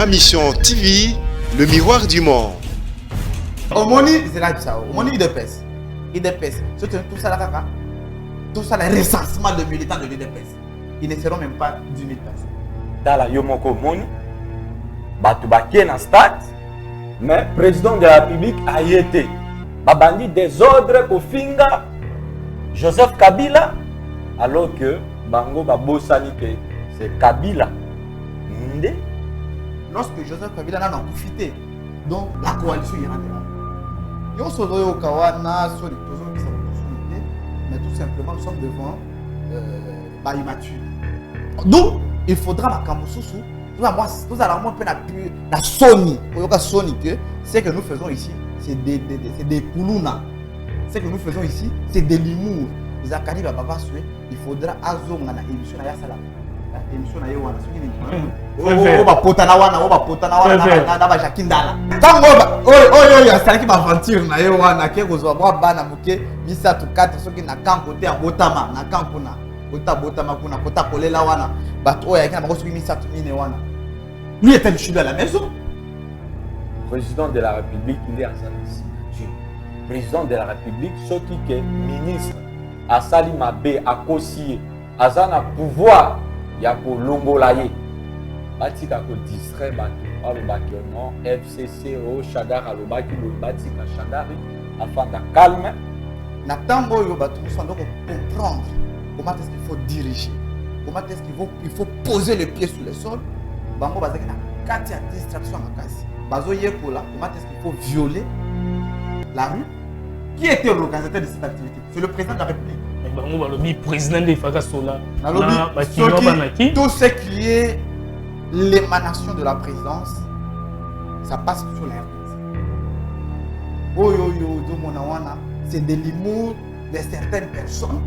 Ma mission TV, le miroir du monde. Omoni, c'est là que ça. Omoni, IDPS. IDPS. Tout ça là, caca. Tout ça, le recensement de militants de l'IDPS. Ils ne seront même pas 10 000 personnes. Dans la Yomoko Moni, Batubaki en stade, mais le président de la République a été. Babandi des ordres pour Finga, Joseph Kabila, alors que Bango Babosani, c'est Kabila. Nde. Lorsque Joseph Kabila n'a pas profité, donc la coalition ira là. Yo solo au Kawana, sur les personnes qui sont opportunités, mais tout simplement nous sommes devant Baïmatu. Donc il faudra la Kamoussousou. Nous allons la Sony. Ce que nous faisons ici, c'est des Koulouna. Ce que nous faisons ici, c'est des limours. Zakari va pas suer. Il faudra azon na émission na yasala. Émission na yewana. On va potana wana na ba jakindala. Tango ya sala ki ba aventure na yewana ke kozwa bwa bana muke bisatu 4 soki na kanko te abotama na kanko na botama kuna kota kolela wana. Bato ya kina bakosuki misatu mine wana. Lui était le chef de la maison. Président de la République, il est en salle. Président de la République, ce qui est ministre, à Salimabé, à Kossi, à Zana pouvoir, il y a pour Longolaye. Batika ko distrait Bato, le Bakionon, FCCO, Chadar, le Baki, le Batika Chadar, afin de calmer. Natango yo Bato, nous sommes comprendre comment est-ce qu'il faut diriger, comment est-ce qu'il faut poser le pied sur le sol. Bango bazaki na kati ya distraction makasi. Bazo yekola, comment est-ce qu'il faut violer la rue? Qui était l'organisateur de cette activité? C'est le président de la République. Bango balobi président de Fakasola. Tout ce qui est l'émanation de la présidence, ça passe sur la RDC. Oh yo yo do monawana, c'est de l'humour de certaines personnes,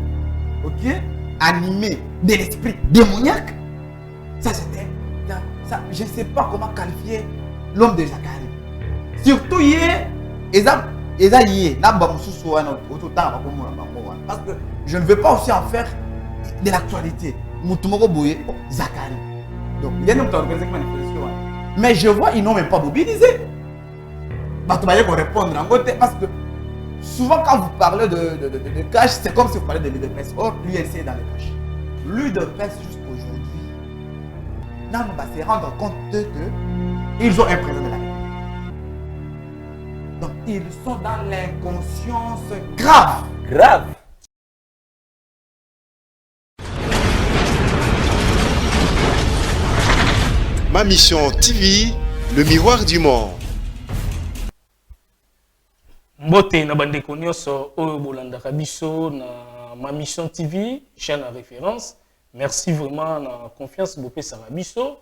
ok, animées de l'esprit démoniaque. Ça c'était ça, je ne sais pas comment qualifier l'homme de Zakari. Surtout hier, parce que je ne veux pas aussi en faire de l'actualité. Moutoumoro Bouye, Zakari. Donc, il y a une organisation manifestation. Mais je vois, ils n'ont même pas mobilisé. Parce que souvent, quand vous parlez de cash, c'est comme si vous parlez de l'UDPS. Or, lui, elle est dans le cash. L'UDPS, jusqu'à aujourd'hui, on va se rendre compte qu'ils ont un président de la République. Donc ils sont dans l'inconscience grave. Grave. Ma mission TV, le miroir du monde. Mbote na bandeko nyonso oyo bolandaka biso na Ma Mission TV, chaîne à référence. Merci vraiment na confiance bopé Sarabiso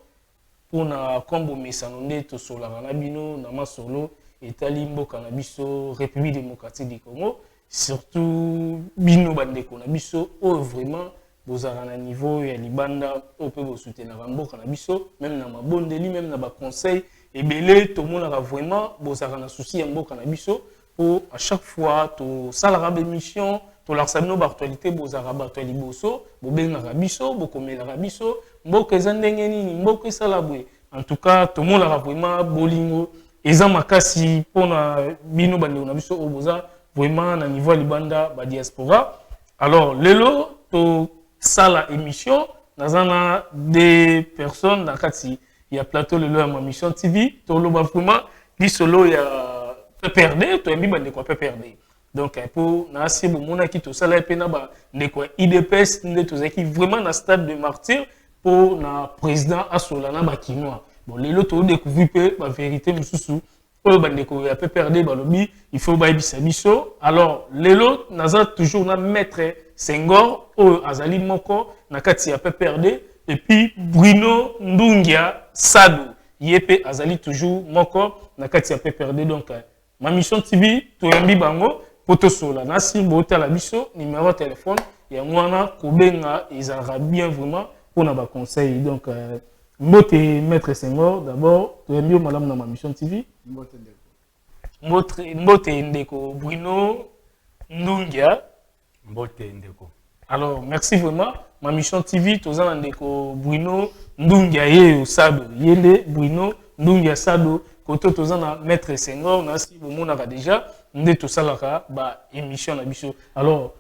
pour na kombo mesanonde to sola na bino na masolo etali mboka na biso République démocratique du Congo, surtout bino bandeko na biso o vraiment bozala na niveau ya libanda o pe bo soutenir mboka na biso même na mabondeli même na ba conseil ebele to monaka vraiment bozala na souci ya mboka na biso pour à chaque fois to salara émission to la sabino actualité bozara bato liboso bobenga biso bokomela biso mboka ezandenge nini mboka salabwe en tout cas to monaka vraiment bolingo eza makasi pona bino bandeko na biso oboza vraiment na niveau libanda ba diaspora. Alors lelo to sala émission nazana des personnes na kati ya plateau lelo ya Ma Mission TV to loba vraiment li solo ya PPRD to yembi bandeko PPRD. Donc pour na asibo mona ki to sala pena ba ndeko IDPS ndeto zaki vraiment na stade de martyr pour na président asolana ba kinoa. Bon lelo to découvrir pe ba vérité mususu oyo bandeko ya PPRD balobi il faut ba ibisa biso. Alors lelo naza toujours na maître Senghor oyo azali moko na kati ya PPRD et puis Bruno Ndungia Sadu yepe azali toujours moko na kati ya PPRD. Donc Ma Mission TV to yambi bango poto sola na simbo ta la biso numéro de téléphone ya mwana kobenga ezara bien vraiment pour na ba conseil. Donc mbote maître Senghor d'abord to yambi madame na Ma Mission TV mbote ndeko Bruno Ndungia Mbote ndeko. Alors merci vraiment Ma Mission TV to za ndeko Bruno Ndungia ye Sado yende Bruno ndungi ya sado koto toza na maître Senghor na si bomonaka déjà nde tosalaka ba émission na biso. Alors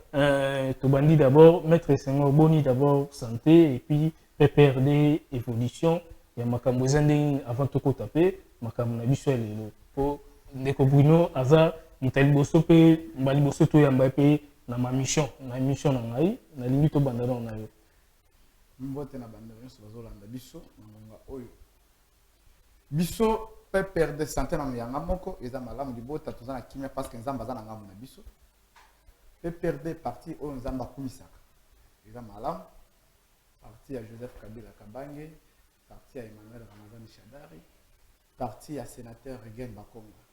tobandi d'abord maître Senghor boni d'abord santé et puis PPRD évolution ya makambo ezande avant tokota pe makambo na biso lelo po ndeko Bruno aza mutali boso pe mbali boso to yamba pe na ma mission na mission na ngai na lingi to bandana na yo mbote na banda nyonso bazolanda biso na ngonga oyo biso pe perdre santé na yanga moko eza malamu libota toza na kimia parce que nzamba za na ngambo na biso pe perdre parti oyo nzamba kumisaka eza malamu parti ya Joseph Kabila Kabange parti ya Emmanuel Ramazani Shadari parti ya sénateur Regen Bakonga.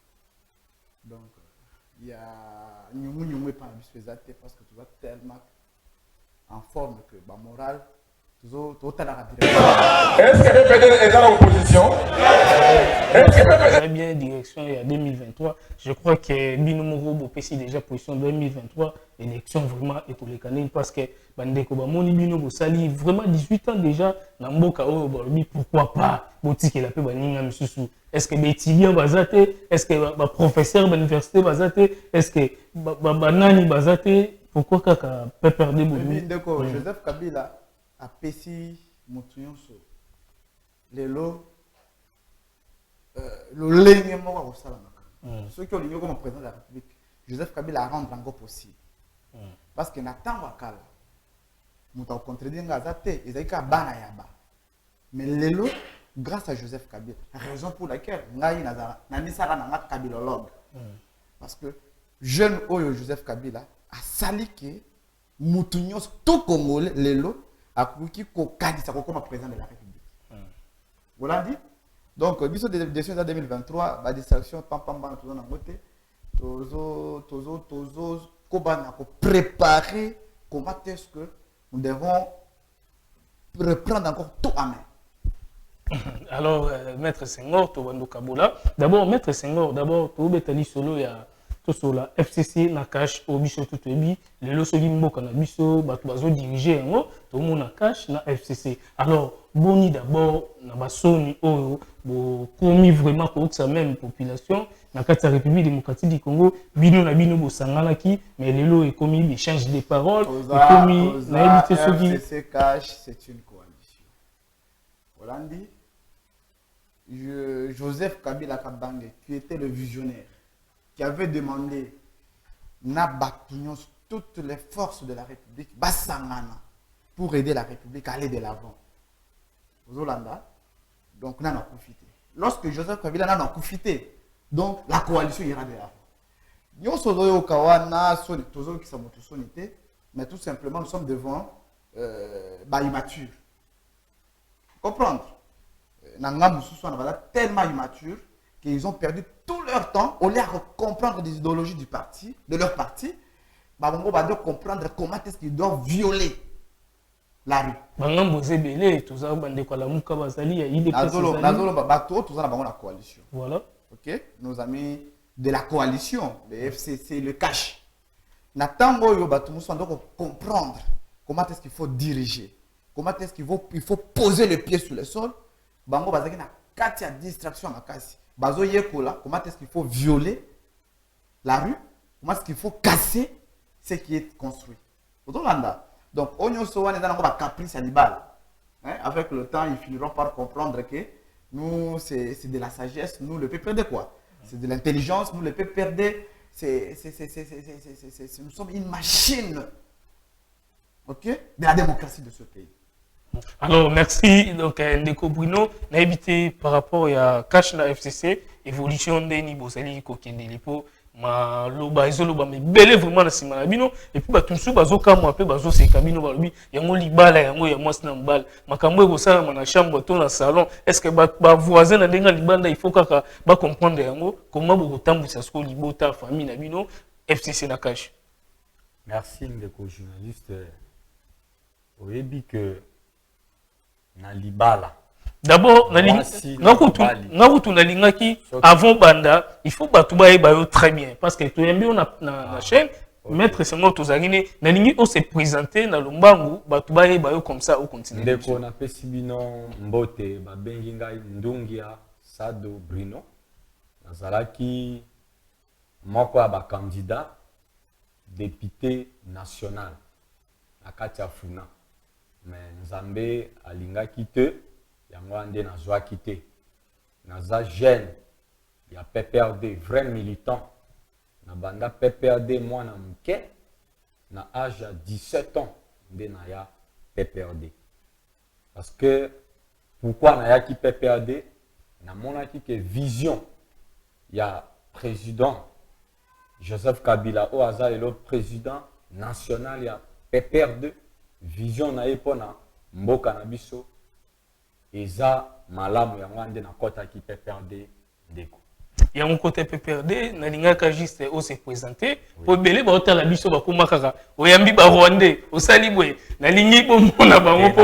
Donc il y a nyumu pas biso ezate parce que tu vas tellement en forme que ba moral est-ce que PPRD est dans l'opposition? Très bien, direction il y a 2023. Je crois que Binomoro Bopesi déjà position 2023, élection vraiment économique parce que Bandeko Bamoni Bino Sali vraiment 18 ans déjà, Namboka Oborbi, pourquoi pas Boutique la paix Baninga Misusu. Est-ce que les étudiants Bazate? Est-ce que les professeurs de l'université Bazate? Est-ce que Banani Bazate? Pourquoi Kaka PPRD Bandeko Joseph Kabila a pesi Moutounyonso lelo le lenge moko kosalamaka ceux qui ont ligné comme président de la République Joseph Kabila a rendre encore possible parce que na tango akala muta contredire ngaza te ezalika bana yaba mais lelo grâce à Joseph Kabila raison pour laquelle ngai na nisaka na ngaka kabilologue parce que jeune oyo Joseph Kabila a sali que Moutounyonso tout Congolais lelo qui kokadisa comme président de la République. Voilà dit. Donc, biso de décision en 2023, la distraction pam toujours dans côté. Tozo kobana ko préparer comment est-ce que nous devons reprendre encore tout à main. Alors maître Senghor to bando kabola. D'abord maître Senghor, d'abord to betali solo ya sur la FCC na cash au biso tout ebi le loso limboka na biso bato bazo diriger ngo to mona cash na FCC. Alors boni d'abord na basoni oyo bo promis vraiment ko ça même population na kati ya République démocratique du Congo bino na bino bo sangana ki mais lelo e commis l'échange des paroles et commis na éviter ce qui FCC cash c'est une coalition. Hollandi Joseph Kabila Kabange qui était le visionnaire qui avait demandé toutes les forces de la République Bassangana pour aider la République à aller de l'avant. Aux Hollanda, donc on en a profité. Lorsque Joseph Kabila en a profité, donc la coalition ira de l'avant. Nous sommes au Kawana, mais tout simplement nous sommes devant immature. Comprendre? Nangam sont tellement immatures qu'ils ont perdu tout leur temps au lieu de comprendre des idéologies du parti, de leur parti. Babongo va devoir comprendre comment est-ce qu'ils doivent violer la rue. La coalition. Voilà. Ok, nos amis de la coalition, le FCC, le cash. Natango yo batumu sont donc comprendre comment est-ce qu'il faut diriger, comment est-ce qu'il faut poser le pied sur le sol. Bango bazaki na katia distraction makasi. Bazo yekola, comment est-ce qu'il faut violer la rue, comment est-ce qu'il faut casser ce qui est construit. Donc, on souvent est dans un caprice à l'ibal. Avec le temps, ils finiront par comprendre que nous, c'est de la sagesse, nous, le PPRD quoi. C'est de l'intelligence, nous, le PPRD, nous sommes une machine, ok, de la démocratie de ce pays. Alors, merci. Donc, Ndeko Bruno, on a évité par rapport à cash na FCC, évolution de niveau, c'est-à-dire qu'il y a des ma loba izoloba mais belé vraiment na sima bino et puis ba tunsu bazo kamwa pe bazo se kabino ba lobi yango libala yango ya mwasi na mbala makambo eko sala na chambre to na salon est-ce que ba voisin na denga libanda il faut kaka ba comprendre yango comment bo tambisa sko libota famille na bino FCC na cash. Merci Ndeko journaliste. Oyebi que na libala d'abord avant banda il faut batouba très bien parce que tu aimes bien na chaîne maître Senghor tozangine na lingi on se présenter na lombangu batouba comme ça au continent ndeko na pesi bino mbote ba bengi ngai ndungia Sado Bruno. Nazalaki moko ya candidat député national na kati ya Funa. Mais Nzambe alingaki te yango ande nazwaki te. Naza jeune ya PPRD, vrai militant. Na banda PPRD mwana muke na âge à 17 ans nde na ya PPRD. Parce que pourquoi na ya ki PPRD na monaki que vision ya président Joseph Kabila o aza le président national ya PPRD, vision na epona mboka na biso eza malamu yango ande na kota ki PPRD ndeko. Il y a un côté PPRD, na juste au se présenter pour belé ba hôtel la biso ba kuma kaka oyambi ba rwandais au salibwe na lingi po mona bango po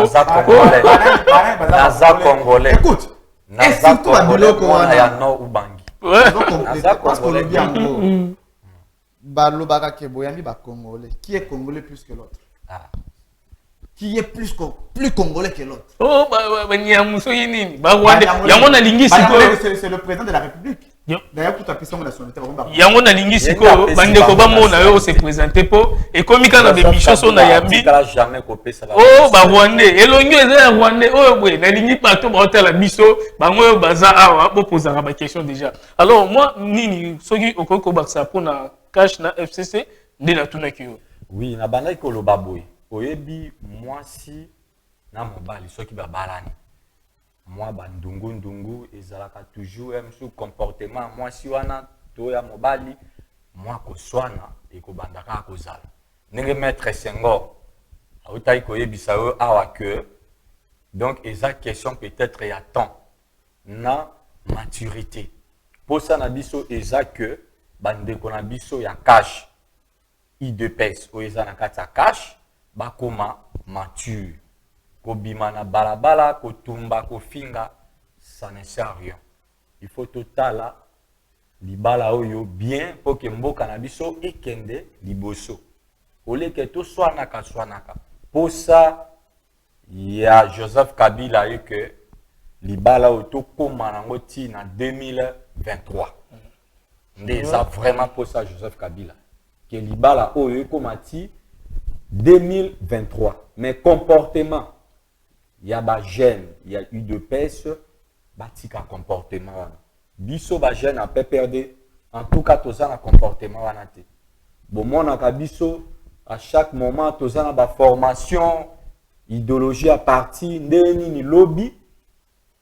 naza congolais. Écoute, naza congolais ya no ubangi. Parce qu'on le dit en gros. Balobaka ke boyambi ba congolais. Qui est congolais plus que l'autre? Qui est plus congolais que l'autre? Oh ba nyamuso yini ba rwandais yango na lingi siko c'est le président de la République. D'ailleurs, toute la puissance de la nationalité. Yango na lingi siko bande ko ba mona yo se présenter po et comme kana be bichoso na yambi jamais copé ça. Oh ba rwandais elongi eza rwandais oh boy na lingi pato ba hôtel la biso bango yo baza awa bo poser ba question déjà. Alors moi nini soki okoko baksa po na cash na FCC nde na tuna kiyo. Oui, na banda ko lo baboy. Oyebi mwasi na mobali soki ba balani. Moi bandungu ndungu ezalaka toujours un comportement moi si wana to ya mobali moi ko swana e ko bandaka ko zala ndenge maître Senghor autai ko yebisa yo awa que donc eza question peut-être ya temps na maturité pour ça na biso eza que bandeko na biso ya cash IDPS o eza na kati ya cash bakoma mature. Kobimana balabala, kotumba, kofinga, ça ne sert à rien. Il faut total libala oyo bien pour que mboka na biso ekende liboso. Ole que to swanaka. Pour ça, il y a Joseph Kabila et que libala oto koma nango ti na 2023. Ndeza vraiment pour ça Joseph Kabila. Que libala oyo komati 2023. Mais comportement il y a ba jeune, il y a eu de pèse, batika comportement. Biso ba jeune a PPRD, en tout cas toza na comportement wana te. Bon mona ka biso à chaque moment toza na ba formation, idéologie à partir ndeni ni lobby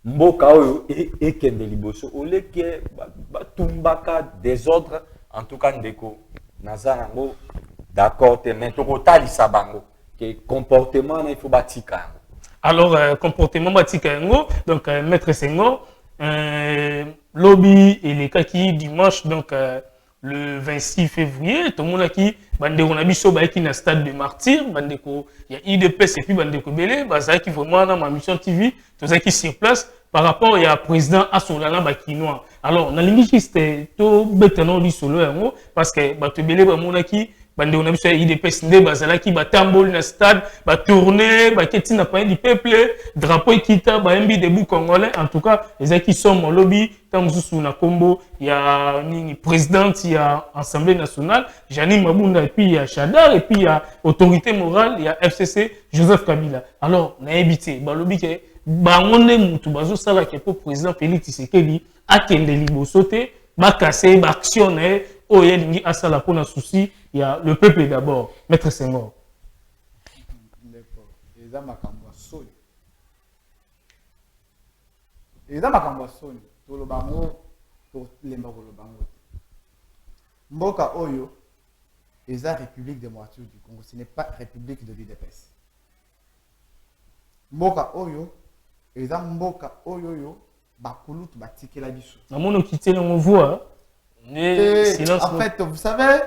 mboka oyo ekende liboso oleke batumbaka désordre en tout cas ndeko naza nango d'accord te mais to kotalisa bango que comportement na il faut batika. Alors, comportement Matikaengo, donc Maître Senghor, lobby et les kaki dimanche, donc le 26 février, tout le monde qui bandeko na biso ba qui na stade de martyr, bandeko il y a IDPS et puis bandeko belé, bazaki qui vraiment dans ma mission TV, tout ça qui sur place par rapport il y a président Asolana Bakinois. Alors, na lingi juste to betano li solo yango parce que bato belé ba mona qui bande on a vu IDPS nde bazala ki batamboli na stade ba tourner ba keti na pain du peuple drapeau kita ba mbi debout congolais en tout cas les qui sont mon lobby tant sous na combo il y a ni présidente il y a assemblée nationale Janine Mabunda et puis il y a Chadar et puis il y a autorité morale il y a FCC Joseph Kabila. Alors na habité ba lobby que ba ngone mutu bazo sala ke pour président Félix Tshisekedi akende liboso te ba casser ba actionner oh il y a ça la pour un souci il y a le peuple d'abord Maître Senghor. D'accord. Eza makambo soni. Eza makambo soni. To lo bango to lemba ko lo bango. Mboka oyo eza République démocratique du Congo, ce n'est pas République de l'UDPS. Mboka oyo eza mboka oyo yo bakulutu batikela biso. Na mono quitter on voit en fait, vous savez,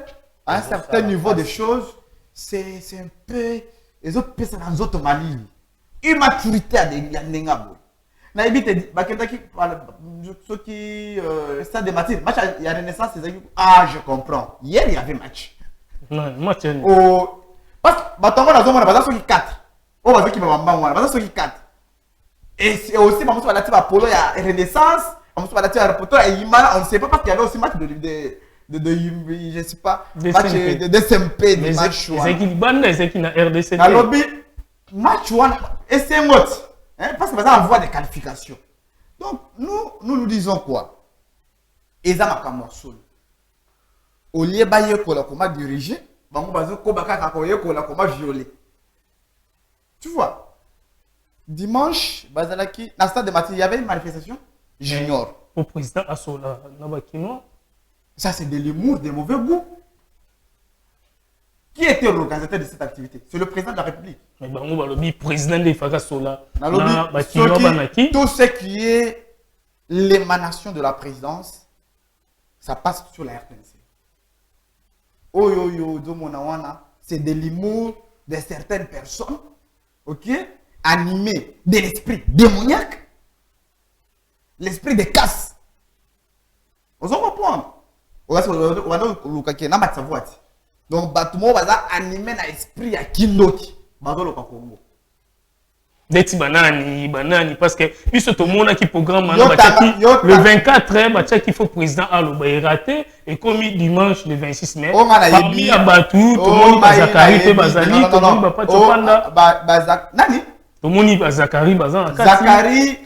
à un certain niveau de choses, c'est un peu les autres personnes dans autres malines. Immaturité à des nengabo. Na ebite bakendaki ceux qui stade de match, il y a Renaissance, je comprends. Hier il y avait match. Non, match. Oh, parce que batongo na zomona baza soki 4. Oh baza ki ba mamba wana, baza soki 4. Et c'est aussi mamuso balati ba polo ya Renaissance. On ne sait pas parce qu'il y avait aussi match je ne sais pas, match de SMP, de match. C'est qui na RDC. Match et c'est un autre. Parce que ça envoie des qualifications. Donc, nous disons quoi? Et ça m'a comme morceau. Au lieu de comment diriger, comment violer. Tu vois? Dimanche, Bazalaki, dans le stade de Mathilde, il y avait une manifestation. J'ignore. Au président Assola, Nabakino. Ça, c'est de l'humour, de mauvais goût. Qui était l'organisateur de cette activité? C'est le président de la République. Mais le président de Fagasola. Tout ce qui est l'émanation de la présidence, ça passe sur la RTNC. C'est de l'humour de certaines personnes, ok, animées de l'esprit démoniaque, l'esprit de casse. Vous en comprendre? Donc, tout le monde va animer l'esprit à Kindoki. Banani, parce que puisque tout le monde qui programme le 24 qu'il faut président Aloba raté et comme dimanche le 26 mai parmi abattu tout le monde Zakari pe Bazali tout le monde va pas topanda nani tout le monde va Zakari Bazan Zakari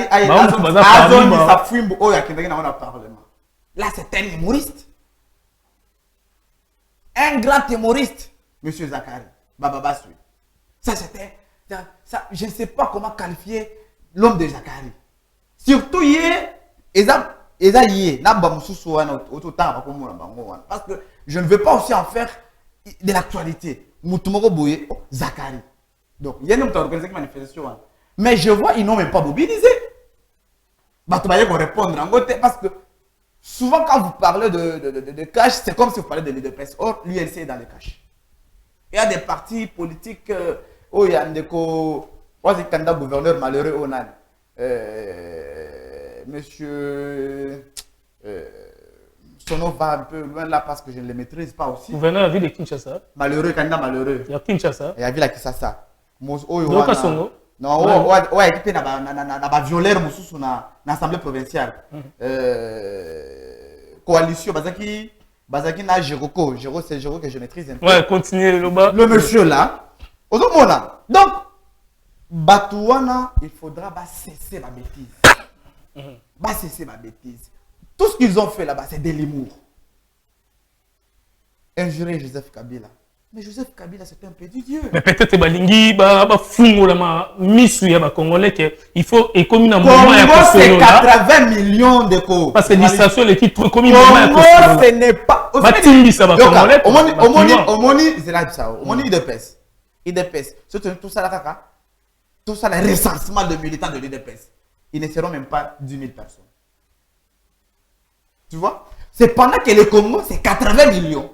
Azoni Safwimbo oya kendaki na parlement. Là c'est un humoriste, un grand humoriste, monsieur Zakari Baba Basui. Ça c'était ça, je ne sais pas comment qualifier l'homme de Zakari. Surtout hier, parce que je ne veux pas aussi en faire de l'actualité. Zakari. Donc, il y a une organisation manifestation. Mais je vois, ils n'ont même pas mobilisé. Parce que souvent, quand vous parlez de cash, c'est comme si vous parlez de l'IDPS. Or, l'ULC est dans les cash. Il y a des partis politiques. Oh, il y a un candidat gouverneur malheureux au NAN. Monsieur. Son nom va un peu loin là parce que je ne le maîtrise pas aussi. Gouverneur de la ville de Kinshasa. Malheureux, candidat malheureux. Il y a Kinshasa. Il y a ville à Kinshasa. Donc, Songo. Non, ouais, il y a violeur dans l'Assemblée provinciale. Coalition, Bazaki na Jiroko. Jiro, c'est Jiro que je maîtrise un peu. Ouais, continuez le bas. Le monsieur là. Donc, Batouana, il faudra cesser ma bêtise. Cesser ma bêtise. Tout ce qu'ils ont fait là-bas, c'est de l'humour. Injurer Joseph Kabila. Mais Joseph Kabila, c'est un petit Dieu. Mais peut-être que Balingi, il faut et comme Congo, c'est 80 millions de Congo. Parce que l'administration est qui trop comme Congo, ce n'est pas. IDPS. Tout ça là, tout ça, le recensement de militants de l'IDPS, ils ne seront même pas 10 000 personnes. Tu vois? C'est pendant que le Congo, c'est 80 millions.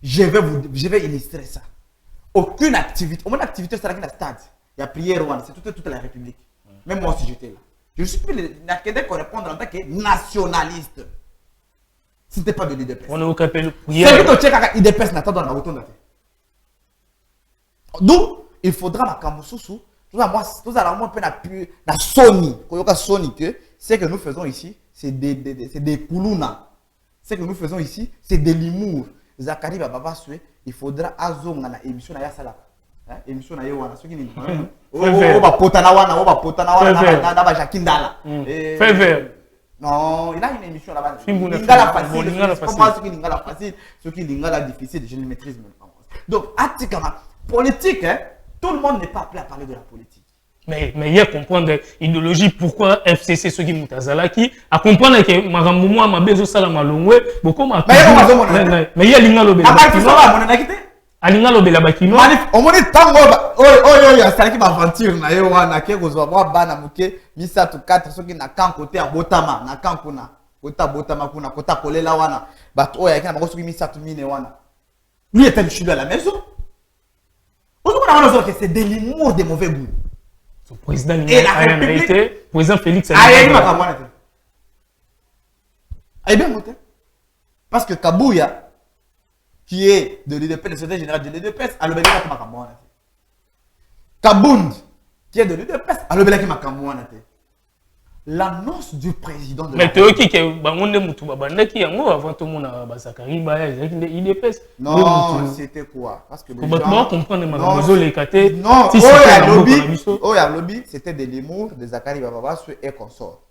Je vais illustrer ça. Aucune activité. Au moins, l'activité, c'est dans le stade. Il y a prière, c'est toute la République. Même moi aussi, j'étais là. Je suis plus le répondre en tant que nationaliste. Ce n'était pas de l'IDPS. On est au capel. C'est que tu as l'IDPS, n'a pas dans la route. D'où il faudra ma Kamoussou. Tout à l'heure, la Sony. Ce que nous faisons ici, c'est des koulouna. Ce que nous faisons ici, c'est de l'humour. Zakari Baba Soué, il faudra azong na émission na yasala. Émission na yewana soki ni. Oba potana wana na ba jakindala. Fever. Non, il a une émission là-bas. Lingala facile. Comment ce qui lingala facile, ce qui lingala difficile, je ne maîtrise même pas. Donc, atikama politique, tout le monde n'est pas appelé à parler de la politique. Mais il y a comprendre l'idéologie pourquoi FCC ceux qui mutazalaki à comprendre que maramoumo ma bezo sala malongwe beaucoup ma mais il y a lingalo bela alingalo bela bakino on moni tango ya sala ki aventure na yo wana ke kozwa bana muke misatu 4 ceux qui na kan côté à botama na kan kuna kota botama kuna kota kolela wana bato oya kana bakoso ki misatu mine wana lui était chez lui à la maison on c'est de l'humour de mauvais goût. Le président président Félix parce que Kabouya, qui est de l'IDPS, le secrétaire général de l'IDPS, a le belé qui m'a Kabound, qui est de l'IDPS, a le belé qui m'a l'annonce du président de la Mais tu vois qui est bangonde mutu babanda qui yango avant tout mon Zakari Baya il dépêche. Non, c'était quoi? Parce que les gens comprendre mademoiselle les caté. Non, oh ya lobby, c'était de l'humour de Zakari Baba sur et consort.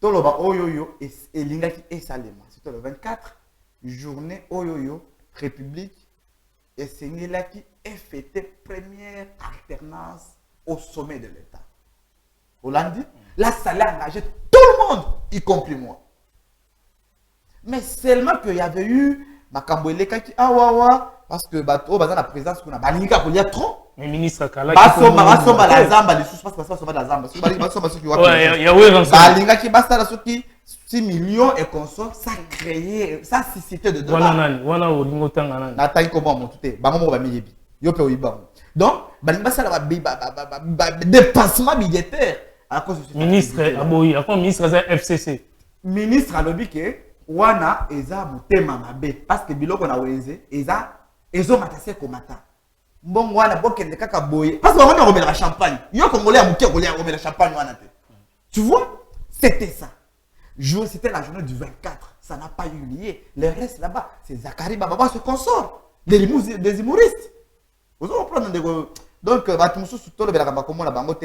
Toloba oyoyo et lingaki et salema. C'était le 24 journée oyoyo République et Sengelaki est fêté première alternance au sommet de l'État. Hollande, là, ça l'a engagé tout le monde, y compris moi. Mais seulement qu'il y avait eu Makamboele qui awawa parce que bateau dans la présence qu'on a balinga pour y être trop. Mais ministre Kala basomba la zamba les sous parce que ça basomba la zamba basomba ceux qui ouais ya ouais balinga qui basta la ceux qui 6 millions et consort ça créé ça suscité de dollars. Wana olingo tanga nani. Na taille comment mon tout est bango ba miyebi. Yo pe oyiba. Donc balinga ça la dépassement budgétaire à cause de ministre aboyi à quoi ministre FCC. Ministre a lobby que wana eza mutema mabe parce que biloko na weze eza ezo matase komata. Bon wana bokende kaka boye parce que on remet la champagne. Yo congolais a muké congolais remet la champagne wana te. Tu vois? C'était ça. C'était la journée du 24. Ça n'a pas eu lieu. Le reste là-bas, c'est Zakari Baba se consort. Des humoristes. Vous allez prendre des... Donc,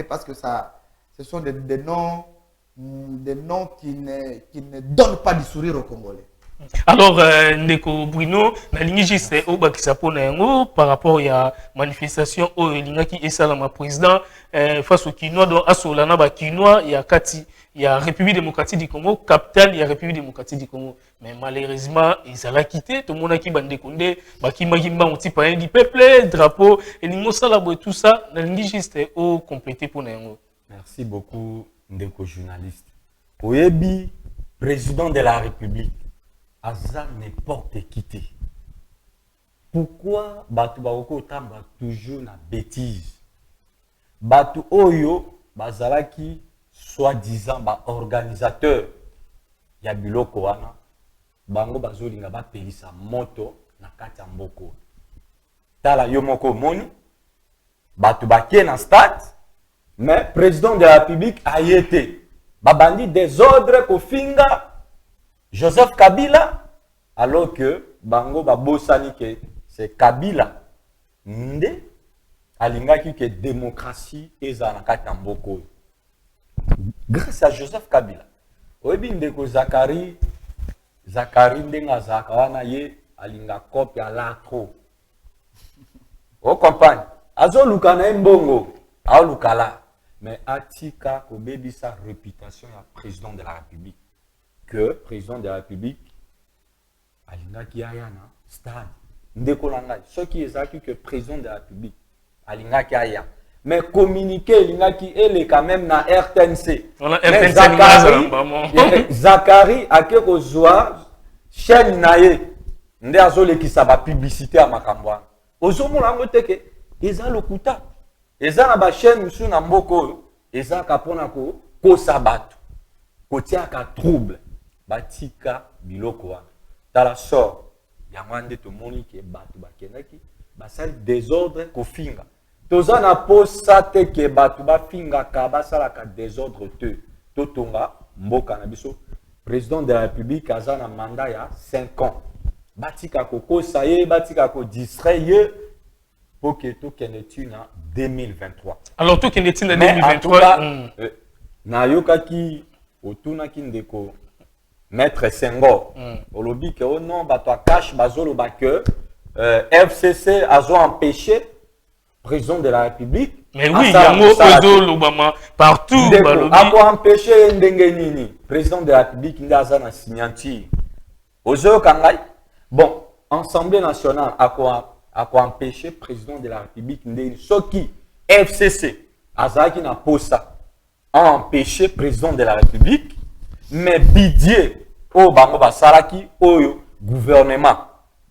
parce que ça, ce sont des noms qui ne donnent pas du sourire aux Congolais. Alors, Ndeko Bruno, la ligne juste au Bakisapo par rapport à la manifestation au Lingaki et Salama président face au Kinois, donc à Solana, Kinois, il y a Kati. Il y a la République démocratique du Congo, capitale, il y a la République démocratique du Congo. Mais malheureusement, ils ont quitté. Tout le monde a quitté Bandekonde, Bakimagimba, on type du peuple, drapeau, et les mots et tout ça, la ligne juste au complété pour nous. Merci beaucoup, Ndeko journaliste. Oyebi, président de la République, Aza n'importe quitté. Pourquoi Batu Baroko Tamba toujours na bêtise? Batu Oyo, Bazalaki, soi-disant organisateur ya biloko wana bango bazolinga bapelisa moto na kati ya mboko tala yo moko moni batu bakie na stade mais président de la République a été babandi désordre kofinga Joseph Kabila alors que bango babosani que c'est Kabila nde alingaki que démocratie eza na kati ya mboko grâce à Joseph Kabila. Oyebi ndeko Zakari ndenga zakawana ye alinga kopi à l'atro. O compagne, azo lukana mbongo, a lukala, mais atika ko bebi sa réputation ya président de la République. Que président de la République alinga ki ayana stade. Ndeko langa, ce qui est que président de la République alinga ki ayana. Mais communiquer, il est quand même dans RTNC. Zakari a que reçoit chaîne naie. Ndé azole qui ça va publicité à Makambwa. Ozomo lango teke, eza lokuta. Eza na ba chaîne musu na mboko, eza kapona ko sabatu. Ko tia ka trouble. Batika biloko wa. Tala sort. Ya mwande to moni ke batu bakenaki, basali désordre ko finga. Toza na posa te ke batu ba finga ka basala ka désordre te totonga mboka na biso président de la République aza na mandat ya 5 ans batika ko saye batika ko distrait pour que to keneti na 2023 alors to keneti na 2023 na yokaki otuna ki ndeko maître Senghor olobi ke o non bato cash bazolo ba que FCC azo empêché président de la République. Mais oui, il y a un mot l'Obama partout. A quoi empêcher Ndengenini, président de la République, il y a un signature. Ozo Kangai, bon, Assemblée nationale, a quoi empêcher président de la République, Ndengenini, ce qui, FCC, Azaki n'a pas ça, a empêché président de la République, mais Bidier, au Bango Salaki, au gouvernement,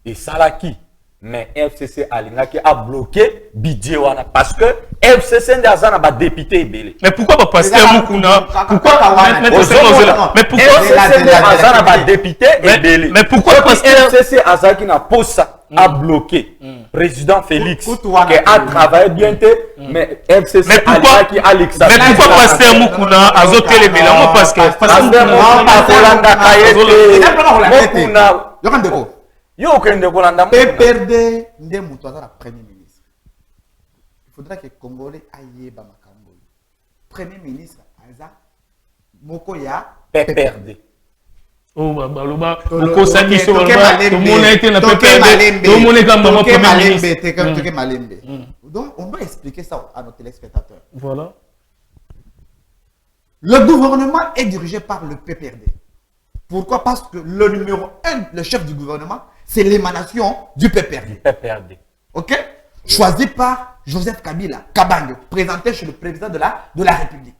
et Salaki, mais FCC alingaki a bloqué budget wana parce que FCC ndazana ba député ebele. Mais pourquoi pas pasteur Mukuna? Pourquoi mais pourquoi FCC ndazana ba député ebele? Mais pourquoi pasteur FCC azaki na posa a bloqué président Félix qui a travaillé bien mais FCC alingaki Alexa. Mais pourquoi pasteur Mukuna azoté les mélanges parce que pasteur Mukuna kolanda kayete Mukuna yo kende kolanda PPRD nde mutu aza premier ministre. Il faudra que Congolais aille ba makambo. Premier ministre aza moko ya PPRD. Oh baloba moko saki so ba to mona été na PPRD to mona comme maman premier ministre. Donc on doit expliquer ça à nos téléspectateurs. Voilà. Le gouvernement est dirigé par le PPRD. Pourquoi? Parce que le numéro 1, le chef du gouvernement, c'est l'émanation du PPRD. PPRD. Ok? Choisi par Joseph Kabila, Kabang, présenté chez le président de la République.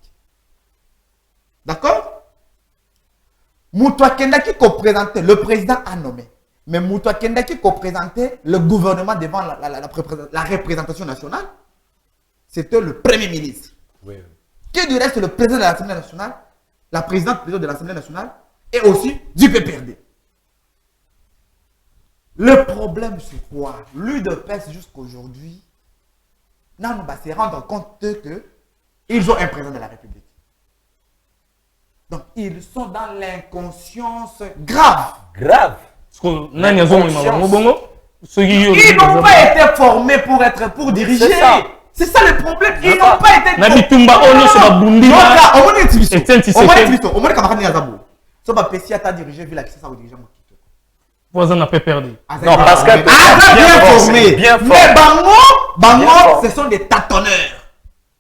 D'accord? Moutoua Kendaki qui présentait, le président a nommé. Mais Moutoua Kendaki qui présentait le gouvernement devant la représentation nationale, c'était le premier ministre. Oui. Qui du reste, le président de l'Assemblée nationale, la présidente de l'Assemblée nationale, et aussi du PPRD. Le problème, c'est quoi? L'UDPS jusqu'aujourd'hui, on va se rendre compte qu'ils ont un président de la République. Donc, ils sont dans l'inconscience grave. Grave. Ils n'ont pas été formés pour diriger. C'est ça le problème. Ils n'ont pas été so ba pesi ata diriger ville qui ça ou diriger Mokito. Voisin n'a pas perdu. Non parce que bien formé. Mais bango ce sont des tâtonneurs.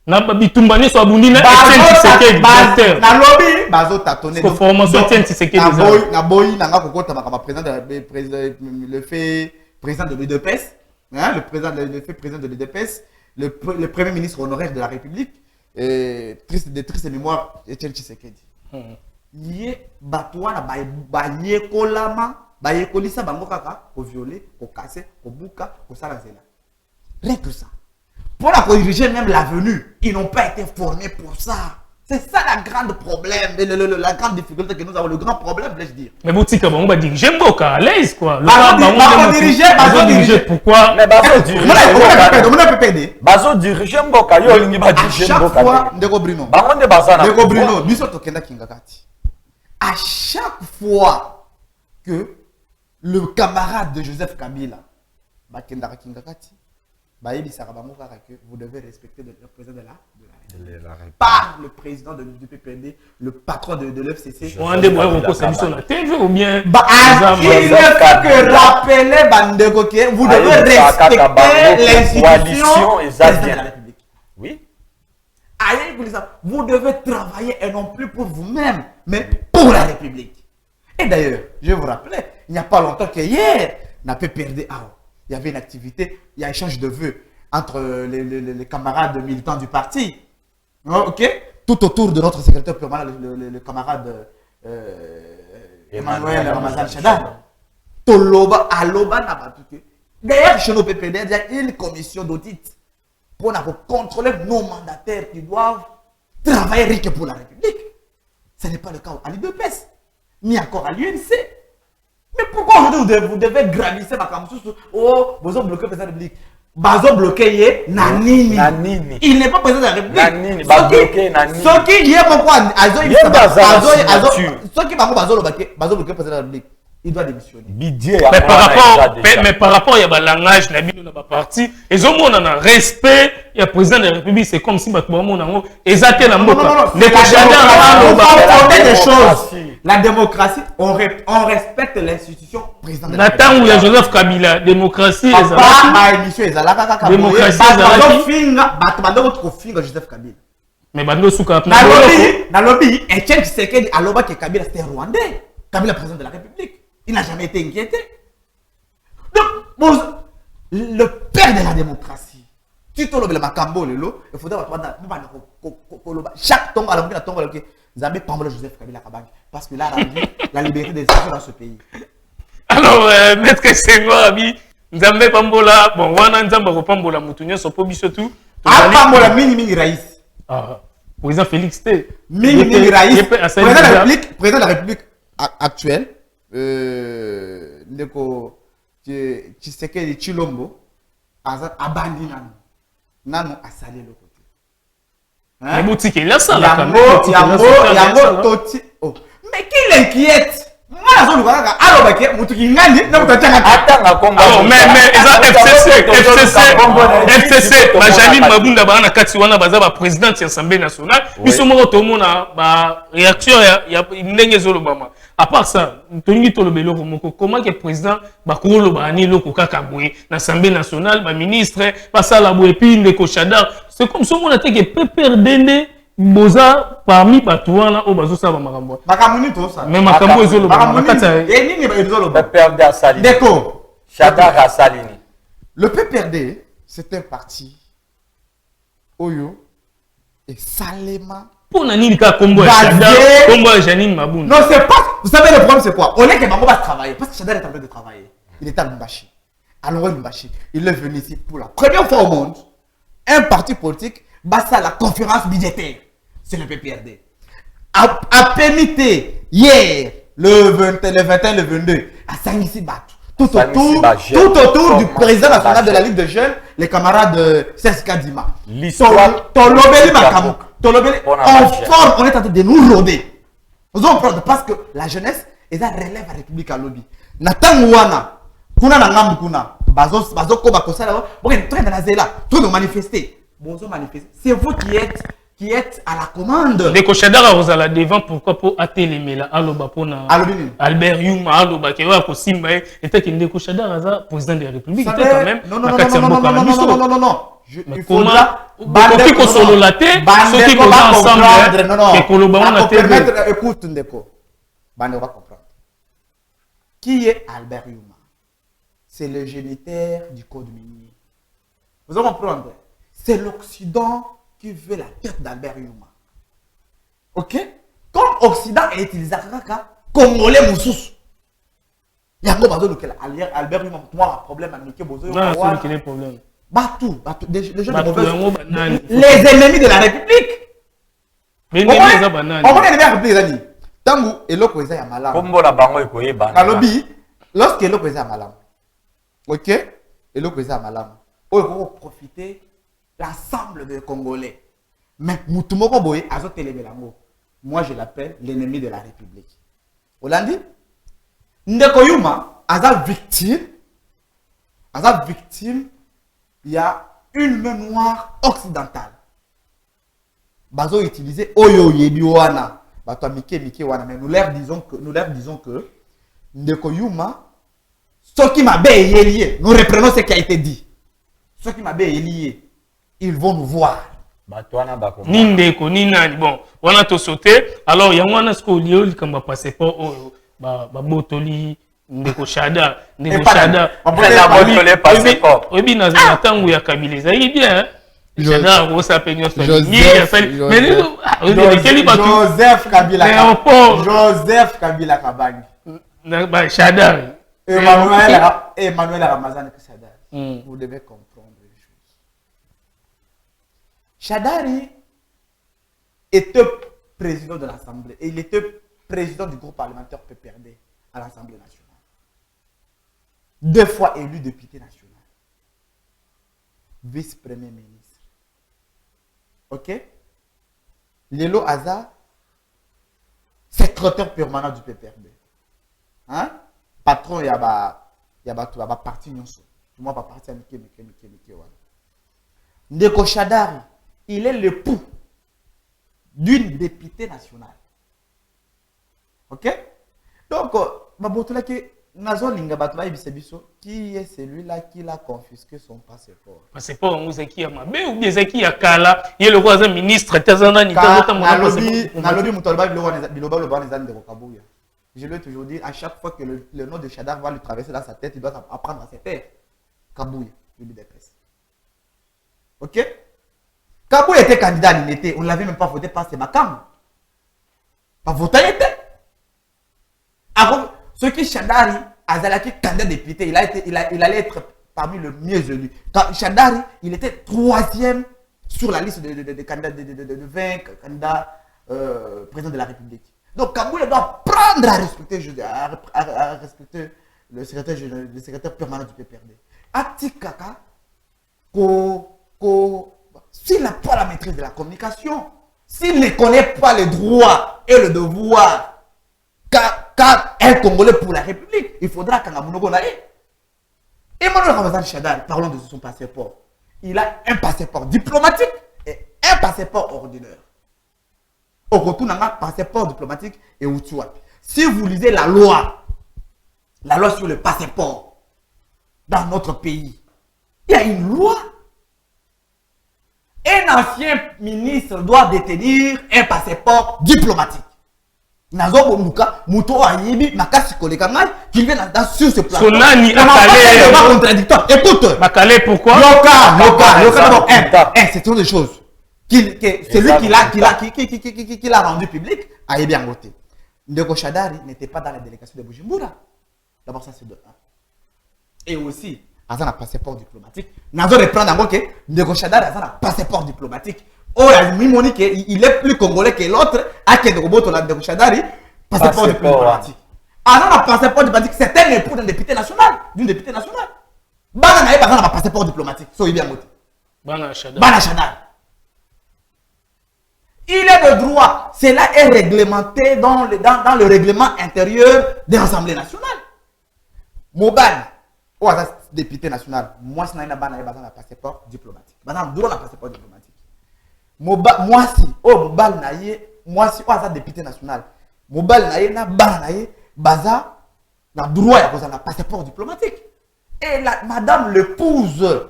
Na bitumbani so abundina Etienne Tshisekedi docteur. Na lobby bazo tâtonner. Ko formation Etienne Tshisekedi na boy na nga kokota makama président le fait président de l'UDPS, hein, le président de l'UDPS, le premier ministre honoraire de la République triste mémoire Etienne Tshisekedi. Yé batouana ba yekolama ba yekolisa bango kaka ko violer ko casser ko buka ko sarazela rien que ça pour la corriger même l'avenue ils n'ont pas été formés pour ça. C'est ça la grande problème, la grande difficulté que nous avons, le grand problème, je dire. Mais vous dites que on va diriger Mboka à l'aise quoi. Diriger pourquoi? Mais Bazo diriger Mboka yo lingi ba diriger Mboka. Chaque fois ndeko Bruno. Bangonde bazana. Ndeko Bruno, biso tokenda kingakati. À chaque fois que le camarade de Joseph Kabila bakenda kingakati, vous devez respecter le président de la République. Par le président du PPD, le patron de l'FCC. On a des moyens pour ça sur la TV ou bien. Il ne faut que rappeler Bandeko que vous devez respecter l'institution de la République. Oui. Vous devez travailler et non plus pour vous-même, mais pour la République. Et d'ailleurs, je vais vous rappeler, il n'y a pas longtemps que hier, n'a pas perdu. Il y avait une activité, il y a un échange de vœux entre les camarades militants du parti. Ok? Tout autour de notre secrétaire permanent, le camarade Emmanuel Ramazan Chada. Toloba, Aloba, Nabatuke. D'ailleurs, chez nos PPD, il y a une commission d'audit pour contrôler nos mandataires qui doivent travailler rien que pour la République. Ce n'est pas le cas à l'UDPS, ni encore à l'UNC. Mais pourquoi aujourd'hui vous devez gravisser ma campus? Oh, vous avez bloqué le président de la République. Bazo bloqué Nanini. Il n'est pas président de la République. Nanini. Bloqué Nanini. Ce qui est pourquoi ce qui bazo bloqué le président de la République. Il doit démissionner. Mais par rapport à langage, il y a parti. Et au monde, on a respect. Il y a président de la République, c'est comme si tout le monde a exacté la la démocratie, on respecte l'institution présidentielle. Nathan ou Joseph Kabila, démocratie, Joseph Kabila. Mais Bando Souka, Nalobi, Etienne Tshisekedi, Aloba que Kabila c'était rwandais. Kabila président de la République. Il n'a jamais été inquiété. Donc, le père de la démocratie, tu te le macambo, il faudrait chaque tombe à la tombe, Zambé Pamela Joseph Kabila Kabang, parce qu'il a rendu la liberté des expressions dans ce pays. Alors, Maître Senghor, Nzambe pambola, bon, wana nzamba ko pambola mutu nyonso po biso tu. Pambola mingi raïs. Ah, président Félix T. Mingi raïs. Président de la République actuelle, ndeko Tshisekedi Tshilombo, abandi nano asali le côté. Mais boutique il y a ça là quand même. Yango toti. Oh. Mais qui l'inquiète? Alors, mais FCC, Janine Mabunda bana kati wana baza ba président de l'Assemblée nationale, biso moko to mona ba réaction ya ndenge zolobama. À part ça, tongi to lobelo moko comment que président ba ko loba ni loko kaka boye na Assemblée nationale, ba ministre, ba sala boye puis ndeko Chadar, c'est comme ça mona te que PPRD boza parmi batouana au bazo saba makambo. Makamoni to ça. Mais makambo ezolo ba makata. Et nini ba ezolo ba. PPRD Assalini. D'accord. Chadar Assalini. Le PPRD, c'est un parti Oyo et Salema. Pour nani ka combo Chadar, combo Janine Mabunda. Non, c'est pas. Vous savez le problème c'est quoi? On est que Bango va travailler parce que Chadar est en train de travailler. Il est à Lumbashi. Alors Lumbashi, il est venu ici pour la première fois au monde. Un parti politique basa la conférence budgétaire. C'est le PPRD. A permité hier, le 21, le 22, à Sangissi Batou. Tout autour du président national de la Ligue de Jeunes, les camarades de Seska Dima. L'histoire. On est en train de nous roder. Nous allons prendre parce que la jeunesse, elle relève la République à lobby. Nathan Wana, Kuna Nangam Kuna, Bazo Koba Kosala, vous êtes en train de manifester. C'est vous qui êtes à la commande. Ndeko Chadar Rosala devant pourquoi pour atelemela aloba pona Albert Yuma aloba ke wa ko simba était que Ndeko Chadar Aza président de la République était quand même non. Il faudra qui ko solo laté ceux qui posent ensemble que koloba on permettre écoute Ndeko. Bande va comprendre. Qui est Albert Yuma? C'est le géniteur du code minier. Vous allez comprendre. C'est l'Occident qui veut la tête d'Albert Yuma. Ok? Comme l'Occident est utilisé à Congolais Moussous. Il y a un Albert Yuma, moi, un problème avec Bozo. Non, c'est quel est le problème? Batou. Les ennemis de la République. Les ennemis de la banane. On va les République. Tangu et l'autre président Yamalam. Comme la bango et koye banane. Kalobi, lorsque l'autre président Yamalam. Ok? Et l'autre président Yamalam. On va profiter l'ensemble des Congolais. Mais Moutoumoko Boye, moi je l'appelle l'ennemi de la République. Hollandi, Ndeko Yuma, Aza victime, il y a une mémoire occidentale. Bazo utilisé Oyo Yebiwana, Bato Mike Wana, mais nous leur disons que Ndeko Yuma, ce qui m'a bien lié, nous reprenons ce qui a été dit. Ce qui m'a bien lié. Ils vont nous voir. Nindeko, Ninani, bon, on a tout sauté. Alors, il y a un ce qu'on dit, comme passeport, Botoli, Ndeko Chadar, Ndeko Chadar. Oui, dans un temps où il y a Kabila, ça y est bien. Chadar, on s'appelle Joseph Kabila Kabang. Chadar. Emmanuel Ramazan Chadar. Vous devez comprendre. Chadari était président de l'Assemblée et il était président du groupe parlementaire PPRD à l'Assemblée nationale. 2 fois élu député national. Vice-premier ministre. Ok? Lelo Aza, secrétaire permanent du PPRD. Hein? Patron, il y a parti nyonso. Tout le monde va partir à Mike. Ndeko Chadari. Il est l'époux d'une députée nationale. Ok? Donc, qui est celui-là qui l'a confisqué son passeport? Passeport, on sait qui a ma ou bien c'est qui a Kala, il est le roi ministre, je lui ai toujours dit, à chaque fois que le nom de Chadar va lui traverser dans sa tête, il doit apprendre à se taire. Kabouya, le BDPS. Ok? Kabou était candidat à l'unité, on ne l'avait même pas voté par ses macams. Pas voté, il était. Alors, ce qui Chadari, Azalaki, candidat député, il allait être parmi les mieux élus. Quand Shadari, il était 3e sur la liste de candidats, de 20 candidats présidents de la République. Donc Kaboul doit prendre à respecter, à respecter le secrétaire permanent du PPRD. Atikaka, s'il n'a pas la maîtrise de la communication, s'il ne connaît pas les droits et le devoir qu'a un Congolais pour la République, il faudra qu'un Amunogo n'aille. Emmanuel Ramazan Shadari, parlons de son passeport. Il a un passeport diplomatique et un passeport ordinaire. Au retour, on a un passeport diplomatique et Outouapi. Si vous lisez la loi sur le passeport dans notre pays, il y a une loi. Un ancien ministre doit détenir un passeport diplomatique. Nazo Muka, Muto Ayibi, Makasi Kolekangai, qui vient sur ce plan. Sonani, Akale, contradictoire. Écoute. Makale, pourquoi? Loka. C'est une des choses. C'est lui qui l'a rendu public à Ebiangote. Ndeko Shadari n'était pas dans la délégation de Bujumbura. D'abord, ça c'est de 1. Et aussi, Azan a passeport diplomatique. Nazo reprend d'abord que Ndeko Shadari a un passeport diplomatique. Oh, il est plus congolais que l'autre. Ake Ndeko Ndeko Shadari, passeport diplomatique. Azan a passeport diplomatique, c'est un époux d'un député national. D'une députée nationale. Bana Naïb Azan a passeport diplomatique. So Ebiangote. Bana Shadari. Bana Shadari. Il est de droit. Cela est réglementé dans le règlement intérieur de l'Assemblée nationale. Mobile, ou député national, moi, je n'ai pas un passeport diplomatique. Je n'ai pas un passeport diplomatique. Moi, si, moi, si, député national, mobile, baza, na droit à un passeport diplomatique. Et madame l'épouse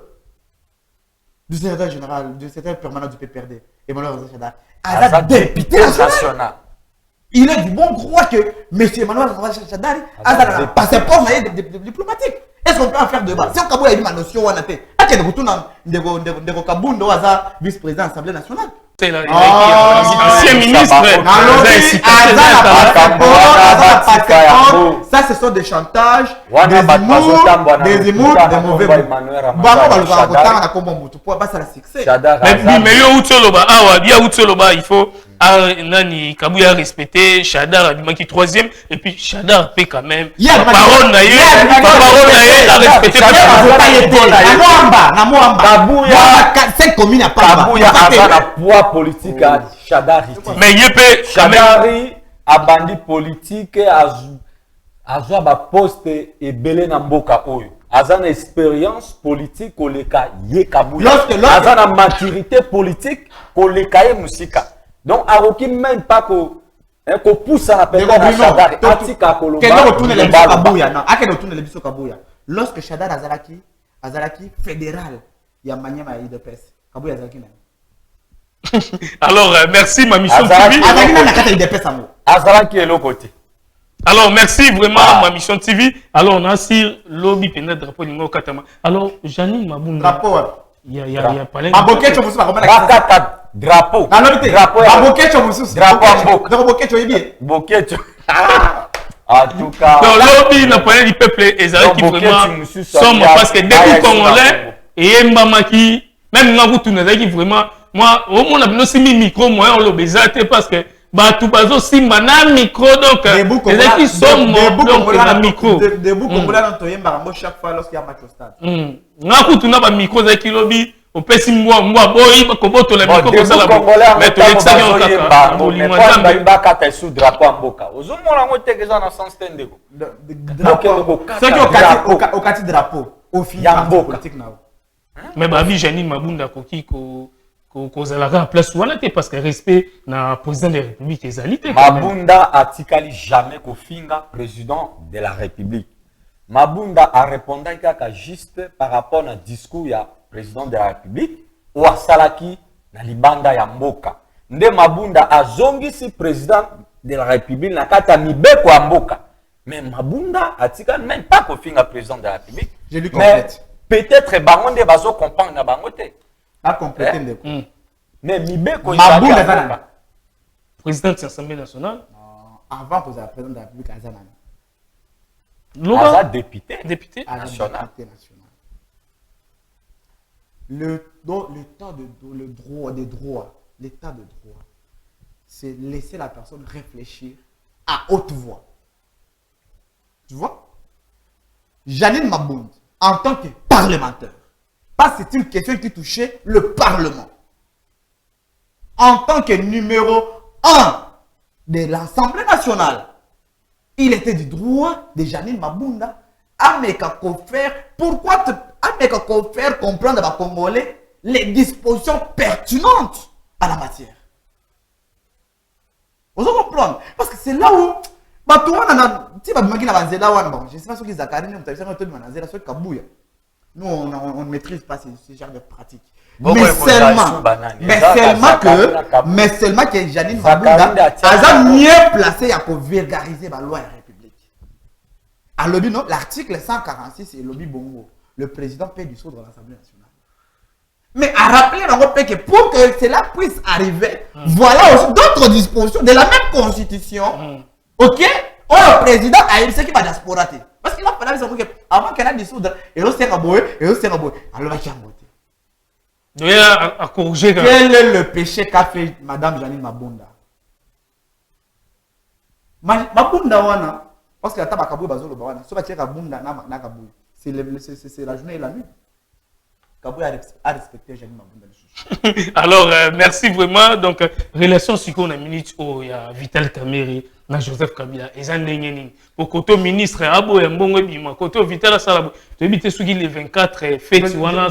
du secrétaire général, du secrétaire permanent du PPRD, Emmanuel Shadari, à député national. Il est du bon droit que M. Emmanuel Shadari a un passeport diplomatique. Est-ce qu'on peut en faire débat? Si on a une notion, on a été. Vice-président de l'Assemblée nationale. Ancien ministre. Ça, ce sont des chantages, des humours, des mauvais mots. Il faut Nani Kabouya respecter Shadar Abimaki 3e et puis Shadar paie quand même. Parole naïe, la respecter. Kabouya, 5 communes à part. Kabouya a un poids politique à Shadar. Mais il peut Shadari a bandi politique a joué à poste et belé na mboka oyo. Azan expérience politique au leka ye Kabouya. Azan a maturité politique au leka ye musika. Donc, à aucun même pas qu'on pousse à la personne à Shadar. Lorsque Shadar Azalaki fédéral, il y a Manyama et IDPS. Kabouya Azalaki même. Alors, merci ma mission TV. Azalaki est l'autre côté. Alors, merci vraiment ma mission TV. Alors, on a aussi lobby pénal drapeau numéro 4. Alors, Janine Mabunda. Drapeau. Il y a pas l'air. Drapeau. En tout cas. Donc, lobby n'a pas du peuple et qui vraiment sommes parce que depuis Congolais et Mbamaki, même nous tous qui vraiment, moi, au moins, on a aussi mis micro, moi, on l'a baisé parce que. Bah, tout pas aussi, mana micro, donc, les qui sont donc, la micro. Debout, Congolais, on chaque fois lorsqu'il y a match au stade. N'a pas tout n'a pas micro, qui lobby. Au petit moi, boy, comment tu l'as mis comme ça là. Mais tu es exagéré au Kaka. Mais pas un sous drapeau en boca. Aux hommes, on a été déjà dans le sens de drapeau. C'est au quartier drapeau. Au final, politique now. Mais ma vie, Janine Mabunda, Koki, Kozalaka, place où on était parce que respect na président de la République et alité. Mabunda a tikali jamais Kofinga président de la République. Mabunda a répondu juste par rapport au discours ya président de la République ou à Salaki na libanda ya mboka. Nde Mabunda a zongi si président de la République na kata mibeko ya mboka. Mais Mabunda a tikali même pas Kofinga président de la République. Je lui complète. Peut-être bangonde bazo comprendre na bangote. A complété mais mibeko Mabunda président de l'Assemblée nationale. Avant que le président de la République Azana. Aza député national. l'état de droit, c'est laisser la personne réfléchir à haute voix. Tu vois? Janine Mabunda, en tant que parlementaire, parce que c'est une question qui touchait le Parlement. En tant que numéro 1 de l'Assemblée nationale, il était du droit de Janine Mabunda à me faire comprendre aux Congolais les dispositions pertinentes à la matière. Vous comprenez? Parce que c'est là où je ne sais pas ce qu'ils ont. Nous, on ne maîtrise pas ce genre de pratiques. Mais seulement que Janine Mabunda a mieux placé à vulgariser la loi de la République. À lobby, non, l'article 146 est lobby bongo. Le président paie du sceau de l'Assemblée nationale. Mais à rappeler que pour que cela puisse arriver, voilà aussi d'autres dispositions de la même constitution. Ok? Oh, le président a eu ce qui va diaspora. Parce qu'il a fallu que avant qu'elle a dissoudre, et aussi un boy, alors il va chamboter. À corriger. Quel est le péché qu'a fait Madame Janine Mabunda? Mabunda wana, parce que la table Kabou Bazolo Bawana, ce qui est Mabunda na Kabou, c'est la journée et la nuit. Kabou a respecté Janine Mabunda. Alors, merci vraiment. Donc, relation sur une minute où il y a Vital Kamerhe, na Joseph Kabila, et Zandengeni. Pour côté ministre, Abo et Mbongo Bima, côté Vital Salabo, tu habites sous les 24 fêtes. Bolo la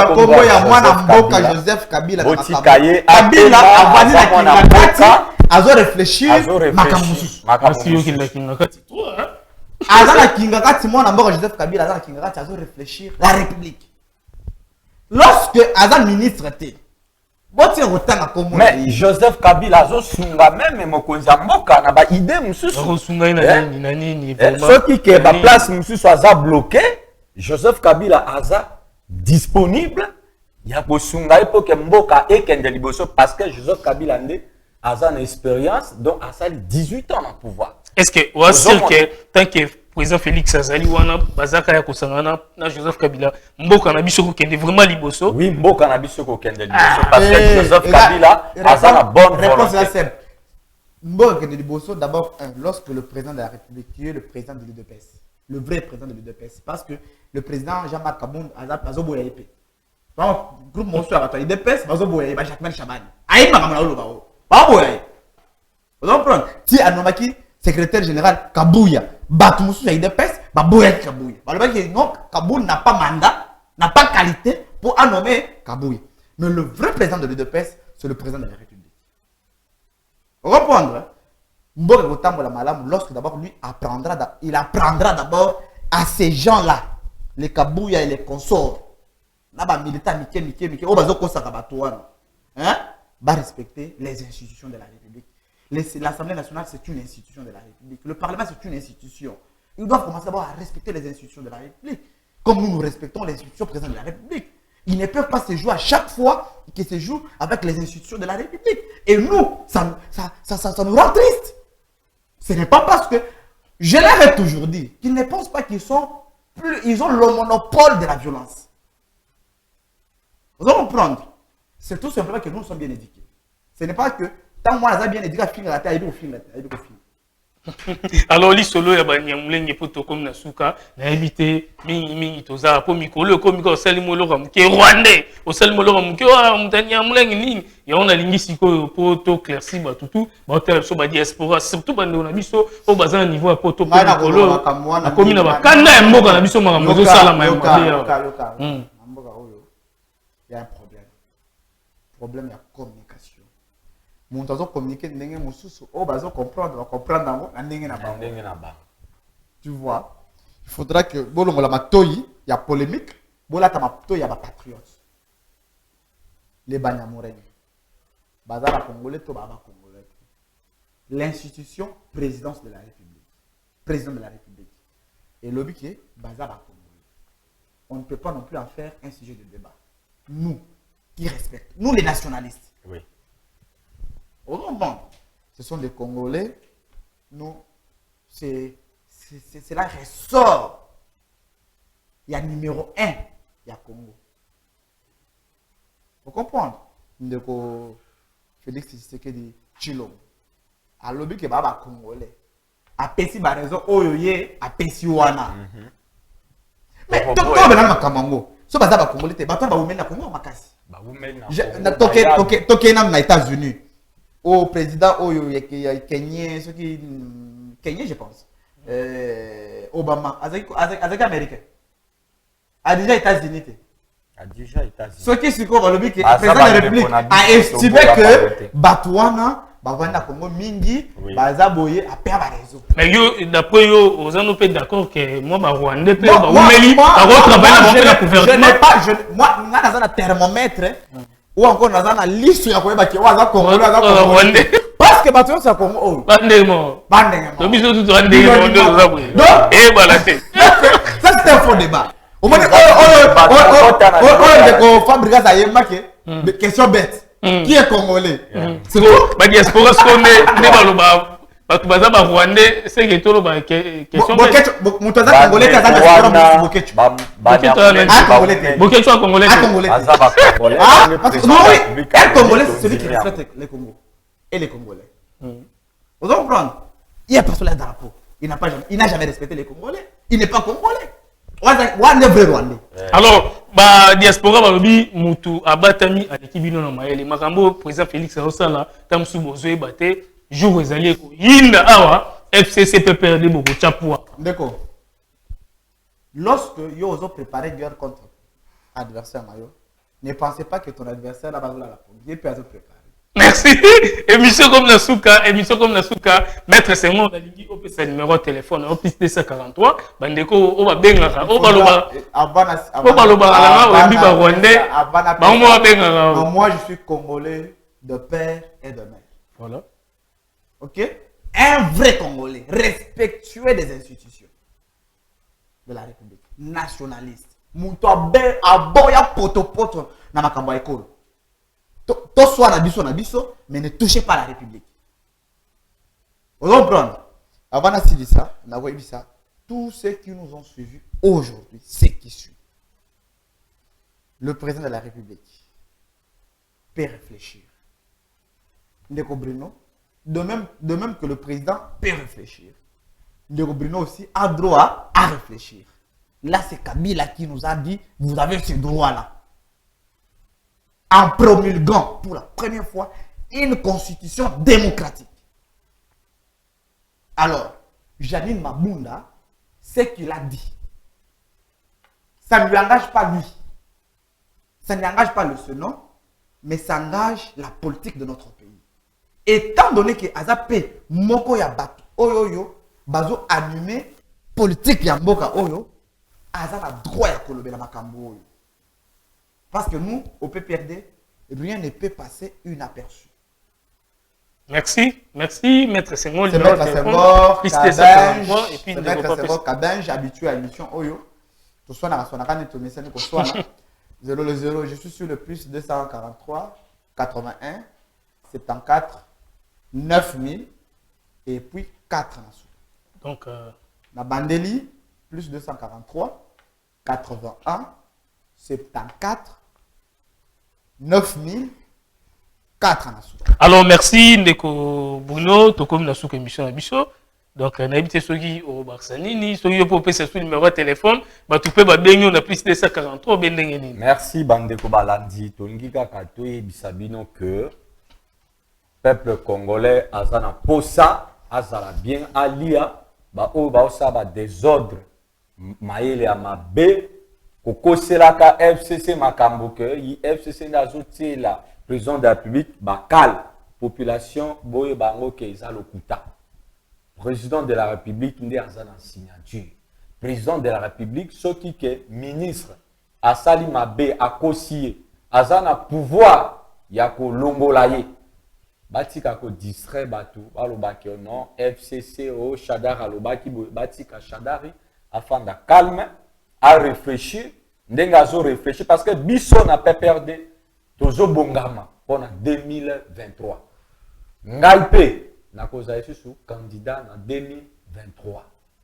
Combo, il y a moi Mboka Joseph Kabila. Kabila a vani la Kingakati, azo réfléchir, Makamusu. Azana Kingakati, moi Mboka Joseph Kabila, Azana Kingakati, azo réfléchir la République. Lorsque Azan ministre était, mais Joseph Kabila a même mokonzi mboka na ba idée mususu ceux qui ba place mususu aza bloqué Joseph Kabila aza disponible ya kosunga pour que mboka ekende liboso parce que Joseph Kabila nde aza na expérience donc asali 18 ans en pouvoir. Est-ce que ou est-ce que tant que président Félix Azali wana bazaka ya kosangana na Joseph Kabila mboka na biso ko kende vraiment liboso? Oui, mboka na biso ko kende liboso parce que Joseph Kabila a la bonne réponse là simple. Mboka kende liboso d'abord lorsque le président de la République qui est le président de l'UDPS, le vrai président de l'UDPS parce que le président Jean-Marc Kabund azo boya épée. Donc groupe monso à la UDPS bazo boya ba Jacques Chabani. Aïe makamala lo bao. Ba boya. Vous comprenez? Si anomaki secrétaire général Kabouya, Batumusu a UDPS, Babouya Kabouya. Non, Kabouya n'a pas mandat, n'a pas qualité pour nommer Kabouya. Mais le vrai président de l'UDPS, c'est le président de la République. Vous comprenez? Lorsque d'abord lui apprendra, il apprendra d'abord à ces gens-là, les Kabouya et les consorts, là-bas, militants, Mike, va respecter les institutions de la République. L'Assemblée nationale, c'est une institution de la République. Le Parlement, c'est une institution. Ils doivent commencer d'abord à respecter les institutions de la République. Comme nous respectons les institutions présentes de la République. Ils ne peuvent pas se jouer à chaque fois qu'ils se jouent avec les institutions de la République. Et nous, ça nous rend triste. Ce n'est pas parce que, je leur ai toujours dit, qu'ils ne pensent pas qu'ils ont le monopole de la violence. Vous allez comprendre. C'est tout simplement que nous sommes bien éduqués. Ce n'est pas que tant moi, je bien éduqué à finir la terre, alors l'isolo ya banyamulenge poto comme na suka na éviter mingi toza po mikolo comme ko salimolo kam ke rwandais au salimolo kam ke wa mutanyamulenge nini ya on a lingisi ko poto clairci ba tutu ba tel so ba diaspora surtout ba na biso au bazan niveau poto ko mikolo na komi na ba kanda ya mboka na biso maka mozo sala ma mboka oyo il y a un problème il y a communication. Mon temps communiquer ndenge mususu o bazo comprendre ngo na ndenge na ba. Tu vois, il faudra que bolongo la matoyi, il y a polémique, bola ta matoyi ya ba patriotes. Les banyamurenge. Bazala congolais to baba congolais. L'institution présidence de la République. Président de la République. Et lobby qui est bazala congolais. On ne peut pas non plus en faire un sujet de débat. Nous qui respectons, nous les nationalistes. Oui. Ce sont des Congolais. Nous, c'est là ressort il y a numéro 1, il y a Congo. Vous comprenez? Ndeko Félix Tshisekedi Tshilombo. A lobby que baba congolais. A pesi ba raison oyoye a pesi wana. Mais toi ben na kamango. So baza ba congolais te bato ba umena Congo makasi. Ba umena. Na toke na États-Unis. Au président oyo ya Kenya, ce qui Kenya je pense. Obama avec américain. A déjà États-Unis. A déjà États-Unis. Ce qui se trouve dans le but que le président de la République a estimé que Batouana, Bavanda Congo Mingi, Bazaboye a perdu la raison. Mais d'après eux, aux gens peut d'accord que moi, Rwandais, moi, je n'ai pas, moi, je n'ai pas un thermomètre ou encore un liste sur la Rwandais. Parce que Batouana, c'est Congo. Bandémo. Donc, ça, c'est un faux débat. Au moins, on fabrique ça y est, question bête. Qui est congolais? C'est quoi? La diaspora, ce qu'on est, Rwandais, c'est que tout le monde question bête. Mon congolais, c'est ça, c'est celui qui respecte les Congos et les Congolais. Vous comprenez? Il n'y a pas sur le drapeau. Il n'a jamais respecté les Congolais. Il n'est pas congolais. Alors, la diaspora balobi mutu abatami aleki bino na mayele makambo président Félix Osala tamsu bozoe baté jour ezali ko yinda awa FCC peut perdre beaucoup chapua. D'accord. Lorsque yo ozo préparer guerre contre adversaire mayo, ne pensez pas que ton adversaire là-bas la police, il peut préparer. Merci. Émission comme Nasuka, Maître Senghor de la Ligue, au PC numéro de téléphone, au plus 243, Bandeko, au Babengara, au Baloba. Moi, je suis congolais de père et de mère. Voilà. Ok? Un vrai Congolais, respectueux des institutions de la République, nationaliste. Mouto aboya poto na makambo ekolo. To soit na biso, mais ne touchez pas la République. Vous comprenez? Avant de dire ça, tous ceux qui nous ont suivis aujourd'hui, c'est qui suit. Le président de la République peut réfléchir. Ndeko Bruno, de même que le président peut réfléchir. Ndeko Bruno aussi a droit à réfléchir. Là, c'est Kabila qui nous a dit, vous avez ce droit-là. En promulguant pour la première fois une constitution démocratique. Alors, Janine Mabunda, ce qu'il a dit, ça ne lui engage pas lui. Ça n'engage pas le Sénat, mais ça engage la politique de notre pays. Étant donné que Azapé, Moko Yabat, Oyoyo, Bazo animé, politique Yamboka Oyo, Azap a droit à Kolobe la Makambo Oyo. Parce que nous, au PPRD, rien ne peut passer inaperçu. Merci, Maître Senghor. C'est Maître Senghor, Kadange, habitué à l'émission Oyo. Tout soit dans la soirée, tout le monde soit 00, je suis sur le plus 243 81 74 9000 et puis 4 Donc, la Bandeli, plus 243 81 74 9000 4 alors merci Ndeko Bruno tokomi na souka émission na biso donc na habité soki au Barsanini soki po pesa sur numéro de téléphone ba tu peux ba benyo na plus 243 bendenge nini. Merci Bandeko Balandi tolingi kaka toyebisa bino que peuple congolais azana posa azala bien alia ba o ba osaba désordre maele ya mabe kokoselaka FCC makambo que FCC nazotiela président de la République bakal population boye bango ke eza lokuta président de la République nde azana signature président de la République soki ke ministre asali mabe akosie azana pouvoir ya kolongola ye batika ko distrait batu balobaki non FCC o Chadar alobaki batika Chadari afin de calme à réfléchir ndengazo réfléchir parce que biso na PPRD tozo bongama pour 2023 ngai na koza yesu candidat en 2023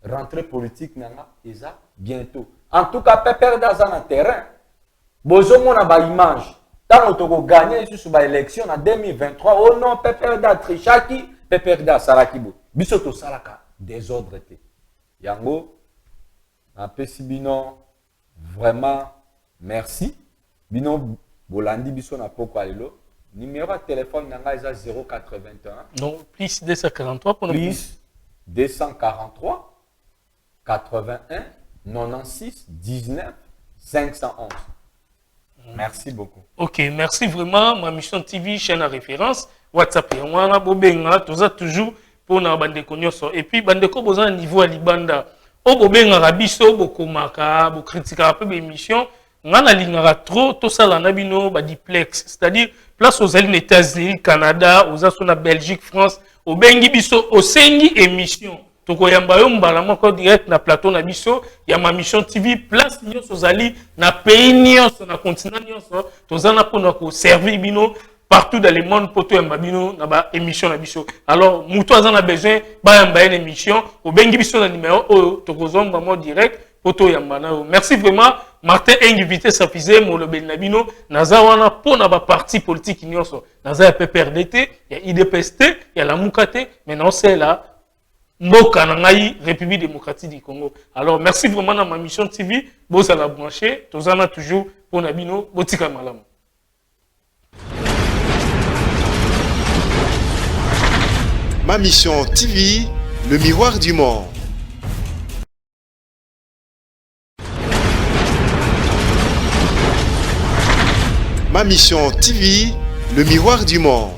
rentrée politique nanga eza bientôt En tout cas, Pépère dans un terrain. Bozo mon a image. Tant que tu gagné sur la élection en 2023, oh non, Pépère da Trichaki, Pépère da Sarakibo. Bisoto Saraka, désordre. Yango, un petit bino, vraiment, merci. Bino, Bolandi, biso na poko alelo. Numéro de téléphone, nanga 081. Non, plus 243 pour Plus 243 81 96 19 511. Merci beaucoup. Ok, merci vraiment. Ma mission TV, chaîne à référence. WhatsApp, on a bobenga, tout ça toujours pour na bande konyoso. Et puis bande ko besoin niveau à libanda. O bobenga rabiso, bokomaka, bo critica un peu l'émission. Ngana lingara trop, tout ça là nabino ba diplex. C'est-à-dire place aux États-Unis, Canada, aux Asuna Belgique, France, au bengi biso, au sengi émission. Toko yamba yo mbala moko direct na plateau na biso ya ma mission TV place nyonso zali na pays nyonso na continent nyonso tozana pona ko servir bino partout dans le monde poto yamba bino na ba émission na biso. Alors muto azana besoin ba yamba une émission au bengi biso na numéro o toko zomba mo direct poto yamba na. Merci vraiment Martin invité sa fizé mo le benabino naza wana pona ba parti politique nyonso naza ya PPRDT ya IDPST ya la Mukate maintenant c'est là Mboka Nangaï, République démocratique du Congo. Alors, merci vraiment dans ma mission TV. Vous allez brancher. Tozana toujours pour Nabino. Botika Malam. Ma mission TV, le miroir du monde. Ma mission TV, le miroir du monde.